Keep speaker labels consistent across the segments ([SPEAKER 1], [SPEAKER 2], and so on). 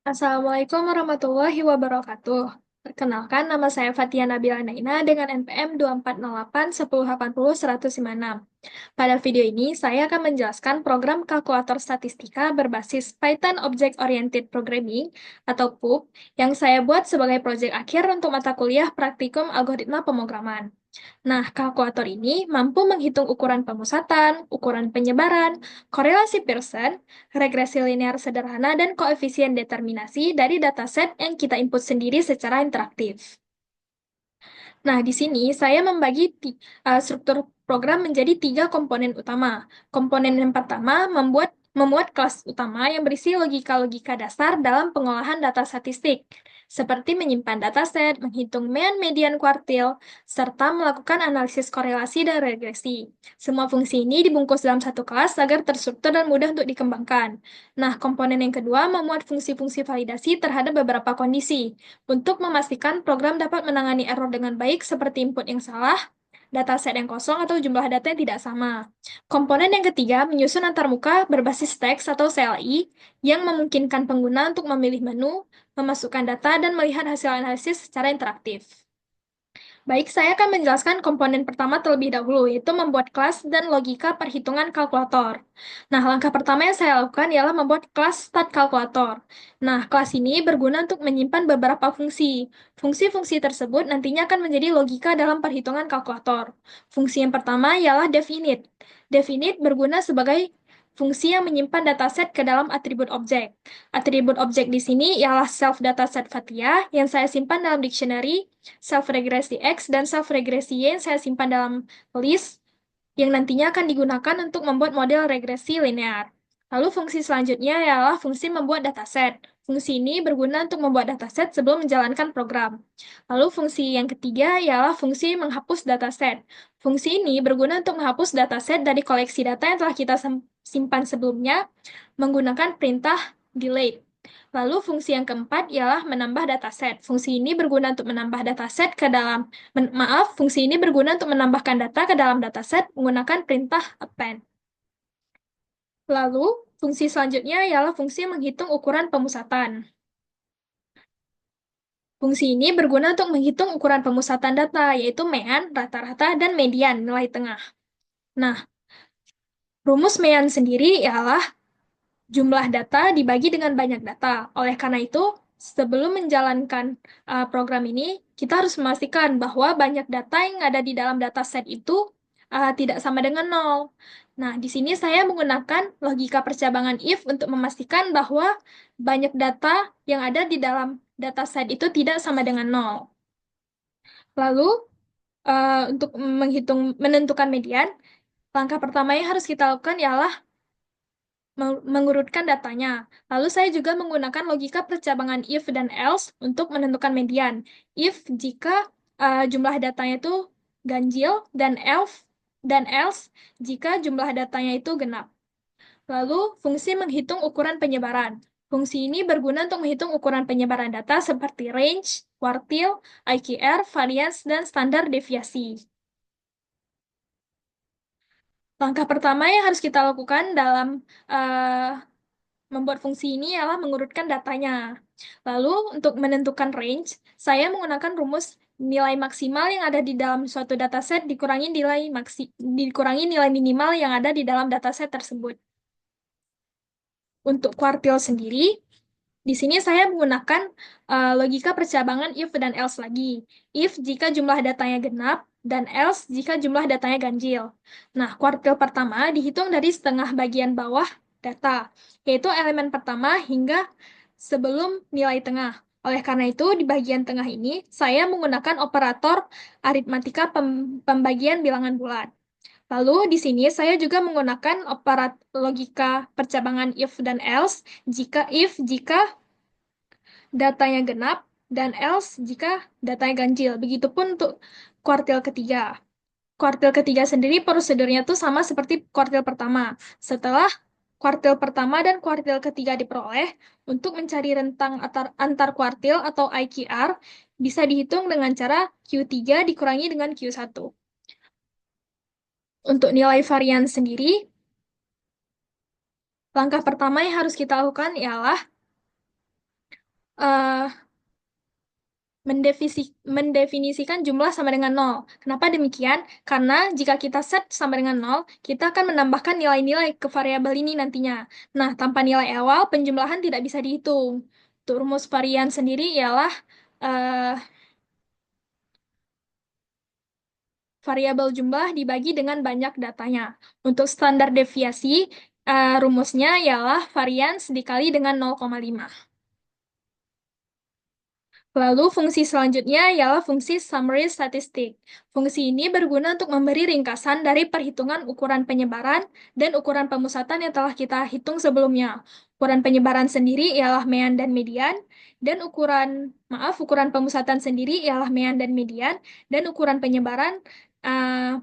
[SPEAKER 1] Assalamualaikum warahmatullahi wabarakatuh. Perkenalkan, nama saya Fatia Nabila Naina dengan NPM 2408 1080 156. Pada video ini, saya akan menjelaskan program kalkulator statistika berbasis Python Object Oriented Programming atau POP yang saya buat sebagai proyek akhir untuk mata kuliah praktikum algoritma pemrograman. Nah, kalkulator ini mampu menghitung ukuran pemusatan, ukuran penyebaran, korelasi Pearson, regresi linear sederhana, dan koefisien determinasi dari dataset yang kita input sendiri secara interaktif. Nah, di sini saya membagi struktur program menjadi tiga komponen utama. Komponen yang pertama memuat kelas utama yang berisi logika-logika dasar dalam pengolahan data statistik, seperti menyimpan dataset, menghitung mean, median, kuartil, serta melakukan analisis korelasi dan regresi. Semua fungsi ini dibungkus dalam satu kelas agar terstruktur dan mudah untuk dikembangkan. Nah, komponen yang kedua memuat fungsi-fungsi validasi terhadap beberapa kondisi untuk memastikan program dapat menangani error dengan baik seperti input yang salah, dataset yang kosong, atau jumlah data yang tidak sama. Komponen yang ketiga menyusun antarmuka berbasis teks atau CLI yang memungkinkan pengguna untuk memilih menu, memasukkan data, dan melihat hasil analisis secara interaktif. Baik, saya akan menjelaskan komponen pertama terlebih dahulu, yaitu membuat kelas dan logika perhitungan kalkulator. Nah, langkah pertama yang saya lakukan ialah membuat kelas start kalkulator. Nah, kelas ini berguna untuk menyimpan beberapa fungsi. Fungsi-fungsi tersebut nantinya akan menjadi logika dalam perhitungan kalkulator. Fungsi yang pertama ialah definite. Definite berguna sebagai fungsi yang menyimpan dataset ke dalam atribut objek. Atribut objek di sini ialah self dataset Fathia yang saya simpan dalam dictionary, self regresi X, dan self regresi Y yang saya simpan dalam list yang nantinya akan digunakan untuk membuat model regresi linear. Lalu fungsi selanjutnya ialah fungsi membuat dataset. Fungsi ini berguna untuk membuat dataset sebelum menjalankan program. Lalu fungsi yang ketiga ialah fungsi menghapus dataset. Fungsi ini berguna untuk menghapus dataset dari koleksi data yang telah kita simpan sebelumnya menggunakan perintah delete. Lalu fungsi yang keempat ialah menambah dataset. Fungsi ini berguna untuk menambah dataset ke dalam fungsi ini berguna untuk menambahkan data ke dalam dataset menggunakan perintah append. Lalu, fungsi selanjutnya ialah fungsi menghitung ukuran pemusatan. Fungsi ini berguna untuk menghitung ukuran pemusatan data, yaitu mean, rata-rata, dan median, nilai tengah. Nah, rumus mean sendiri ialah jumlah data dibagi dengan banyak data. Oleh karena itu, sebelum menjalankan program ini, kita harus memastikan bahwa banyak data yang ada di dalam dataset itu tidak sama dengan nol. Nah, di sini saya menggunakan logika percabangan if untuk memastikan bahwa banyak data yang ada di dalam dataset itu tidak sama dengan nol. Lalu, untuk menentukan median, langkah pertama yang harus kita lakukan ialah mengurutkan datanya. Lalu saya juga menggunakan logika percabangan if dan else untuk menentukan median. If jika jumlah datanya itu ganjil dan else jika jumlah datanya itu genap. Lalu fungsi menghitung ukuran penyebaran. Fungsi ini berguna untuk menghitung ukuran penyebaran data seperti range, kuartil, IQR, variance, dan standar deviasi. Langkah pertama yang harus kita lakukan dalam membuat fungsi ini ialah mengurutkan datanya. Lalu, untuk menentukan range, saya menggunakan rumus nilai maksimal yang ada di dalam suatu dataset dikurangi nilai minimal yang ada di dalam dataset tersebut. Untuk kuartil sendiri, di sini saya menggunakan logika percabangan if dan else lagi. If jika jumlah datanya genap, dan else jika jumlah datanya ganjil. Nah, kuartil pertama dihitung dari setengah bagian bawah data, yaitu elemen pertama hingga sebelum nilai tengah. Oleh karena itu, di bagian tengah ini, saya menggunakan operator aritmatika pembagian bilangan bulat. Lalu di sini saya juga menggunakan logika percabangan if dan else jika datanya genap dan else jika datanya ganjil. Begitupun untuk kuartil ketiga. Kuartil ketiga sendiri prosedurnya tuh sama seperti kuartil pertama. Setelah kuartil pertama dan kuartil ketiga diperoleh, untuk mencari rentang antar kuartil atau IQR bisa dihitung dengan cara Q3 dikurangi dengan Q1. Untuk nilai varian sendiri, langkah pertama yang harus kita lakukan ialah eh, mendefinisikan jumlah sama dengan nol. Kenapa demikian? Karena jika kita set sama dengan nol, kita akan menambahkan nilai-nilai ke variabel ini nantinya. Nah, tanpa nilai awal, penjumlahan tidak bisa dihitung. Untuk rumus varian sendiri ialah eh, variabel jumlah dibagi dengan banyak datanya. Untuk standar deviasi, rumusnya ialah varians dikali dengan 0,5. Lalu fungsi selanjutnya ialah fungsi summary statistic. Fungsi ini berguna untuk memberi ringkasan dari perhitungan ukuran penyebaran dan ukuran pemusatan yang telah kita hitung sebelumnya. Ukuran penyebaran sendiri ialah mean dan median, dan ukuran pemusatan sendiri ialah mean dan median, dan ukuran penyebaran uh,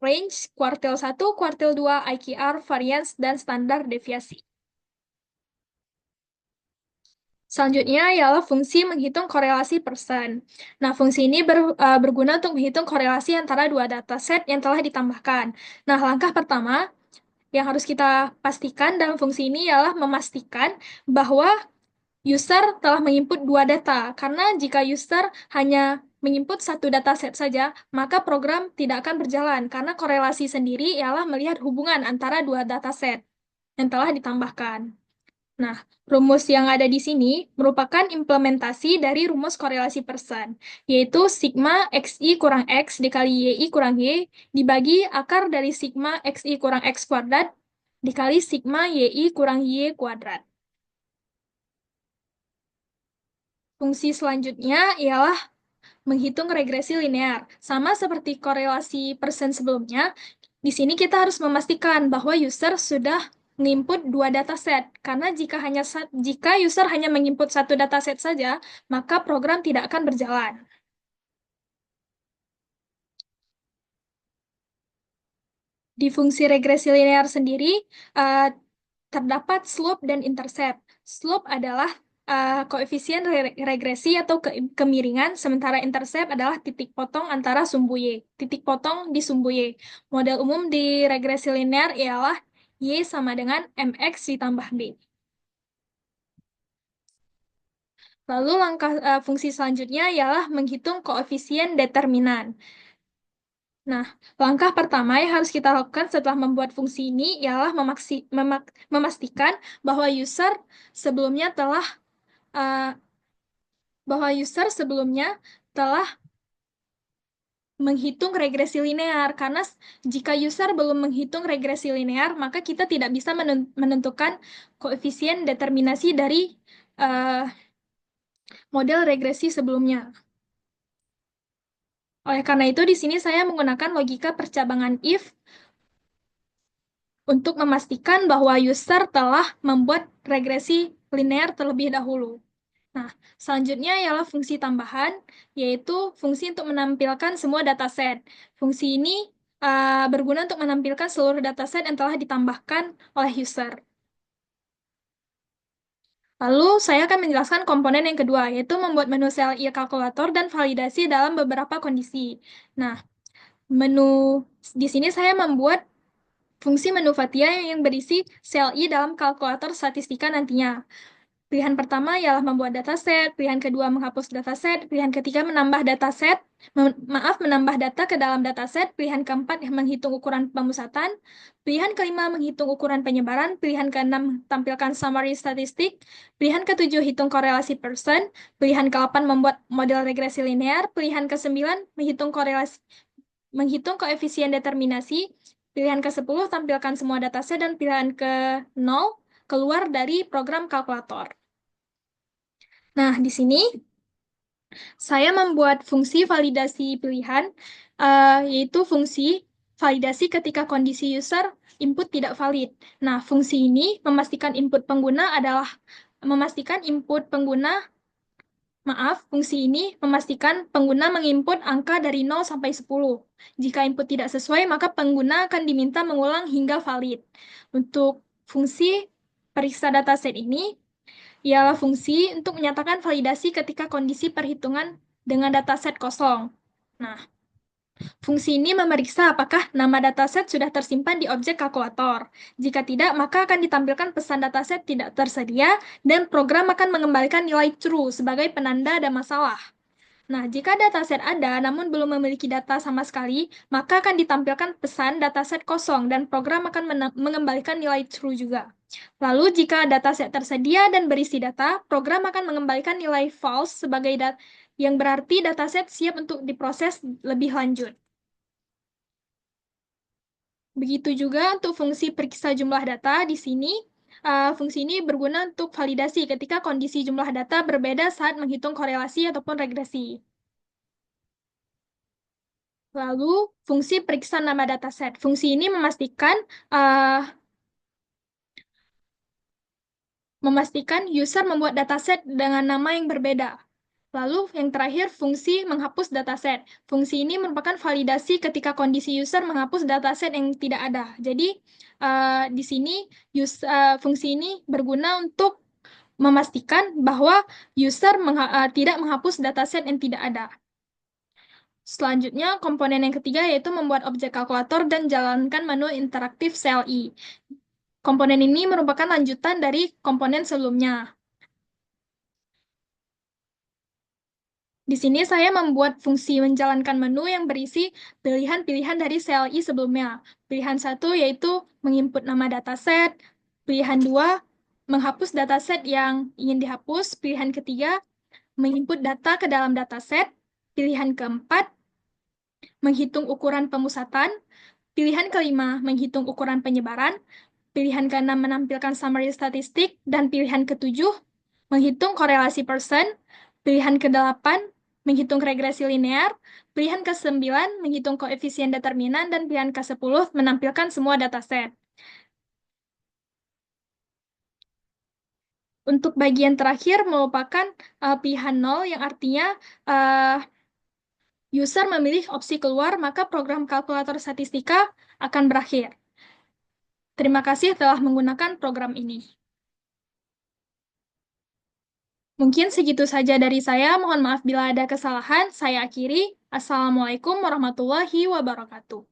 [SPEAKER 1] range kuartil 1, kuartil 2, IQR, variance, dan standar deviasi. Selanjutnya ialah fungsi menghitung korelasi persen. Nah, fungsi ini berguna untuk menghitung korelasi antara dua dataset yang telah ditambahkan. Nah, langkah pertama yang harus kita pastikan dalam fungsi ini ialah memastikan bahwa user telah menginput dua data. Karena jika user hanya menginput satu dataset saja, maka program tidak akan berjalan. Karena korelasi sendiri ialah melihat hubungan antara dua dataset yang telah ditambahkan. Nah, rumus yang ada di sini merupakan implementasi dari rumus korelasi persen, yaitu sigma xi kurang x dikali yi kurang y dibagi akar dari sigma xi kurang x kuadrat dikali sigma yi kurang y kuadrat. Fungsi selanjutnya ialah menghitung regresi linear. Sama seperti korelasi persen sebelumnya, di sini kita harus memastikan bahwa user sudah menginput dua dataset. Karena jika user hanya menginput satu dataset saja, maka program tidak akan berjalan. Di fungsi regresi linear sendiri, eh, terdapat slope dan intercept. Slope adalah koefisien regresi atau kemiringan, sementara intercept adalah titik potong antara sumbu Y. Titik potong di sumbu Y. Model umum di regresi linear ialah Y sama dengan MX ditambah B. Lalu fungsi selanjutnya ialah menghitung koefisien determinan. Nah, langkah pertama yang harus kita lakukan setelah membuat fungsi ini ialah memastikan bahwa sebelumnya telah uh, user sebelumnya telah menghitung regresi linear, karena jika user belum menghitung regresi linear, maka kita tidak bisa menentukan koefisien determinasi dari uh, model regresi sebelumnya. Oleh karena itu, di sini saya menggunakan logika percabangan if untuk memastikan bahwa user telah membuat regresi linear terlebih dahulu. Nah, selanjutnya ialah fungsi tambahan, yaitu fungsi untuk menampilkan semua dataset. Fungsi ini berguna untuk menampilkan seluruh dataset yang telah ditambahkan oleh user. Lalu, saya akan menjelaskan komponen yang kedua, yaitu membuat menu sel kalkulator dan validasi dalam beberapa kondisi. Nah, menu di sini saya membuat fungsi menu VATIA yang berisi sel I dalam kalkulator statistika nantinya. Pilihan pertama ialah membuat dataset, pilihan kedua menghapus dataset, pilihan ketiga menambah menambah data ke dalam dataset, pilihan keempat menghitung ukuran pemusatan, pilihan kelima menghitung ukuran penyebaran, pilihan keenam tampilkan summary statistik, pilihan ketujuh hitung korelasi persen, pilihan ke-8 membuat model regresi linear, pilihan ke-9 menghitung koefisien determinasi, pilihan ke-10 tampilkan semua dataset, dan pilihan ke-0 keluar dari program kalkulator. Nah, di sini saya membuat fungsi validasi pilihan, yaitu fungsi validasi ketika kondisi user input tidak valid. Nah, fungsi ini memastikan input pengguna fungsi ini memastikan pengguna menginput angka dari 0 sampai 10. Jika input tidak sesuai, maka pengguna akan diminta mengulang hingga valid. Untuk fungsi periksa dataset ini, ialah fungsi untuk menyatakan validasi ketika kondisi perhitungan dengan dataset kosong. Nah, Fungsi ini memeriksa apakah nama dataset sudah tersimpan di objek kalkulator. Jika tidak, maka akan ditampilkan pesan dataset tidak tersedia dan program akan mengembalikan nilai true sebagai penanda ada masalah. Nah, jika dataset ada namun belum memiliki data sama sekali, maka akan ditampilkan pesan dataset kosong dan program akan mengembalikan nilai true juga. Lalu, jika dataset tersedia dan berisi data, program akan mengembalikan nilai false sebagai yang berarti dataset siap untuk diproses lebih lanjut. Begitu juga untuk fungsi periksa jumlah data di sini. Fungsi ini berguna untuk validasi ketika kondisi jumlah data berbeda saat menghitung korelasi ataupun regresi. Lalu, fungsi periksa nama dataset. Fungsi ini memastikan user membuat dataset dengan nama yang berbeda. Lalu, yang terakhir, fungsi menghapus dataset. Fungsi ini merupakan validasi ketika kondisi user menghapus dataset yang tidak ada. Jadi, di sini fungsi ini berguna untuk memastikan bahwa user tidak menghapus dataset yang tidak ada. Selanjutnya, komponen yang ketiga yaitu membuat objek kalkulator dan jalankan menu interaktif CLI. Komponen ini merupakan lanjutan dari komponen sebelumnya. Di sini saya membuat fungsi menjalankan menu yang berisi pilihan-pilihan dari CLI sebelumnya. Pilihan satu yaitu menginput nama dataset. Pilihan dua, menghapus dataset yang ingin dihapus. Pilihan ketiga, menginput data ke dalam dataset. Pilihan keempat, menghitung ukuran pemusatan. Pilihan kelima, menghitung ukuran penyebaran. Pilihan keenam, menampilkan summary statistik. Dan pilihan ketujuh, menghitung korelasi persen. Pilihan kedelapan, menghitung regresi linear. Pilihan ke-9, menghitung koefisien determinan. Dan pilihan ke-10, menampilkan semua dataset. Untuk bagian terakhir merupakan pilihan 0 yang artinya uh, user memilih opsi keluar, maka program kalkulator statistika akan berakhir. Terima kasih telah menggunakan program ini. Mungkin segitu saja dari saya. Mohon maaf bila ada kesalahan. Saya akhiri. Assalamualaikum warahmatullahi wabarakatuh.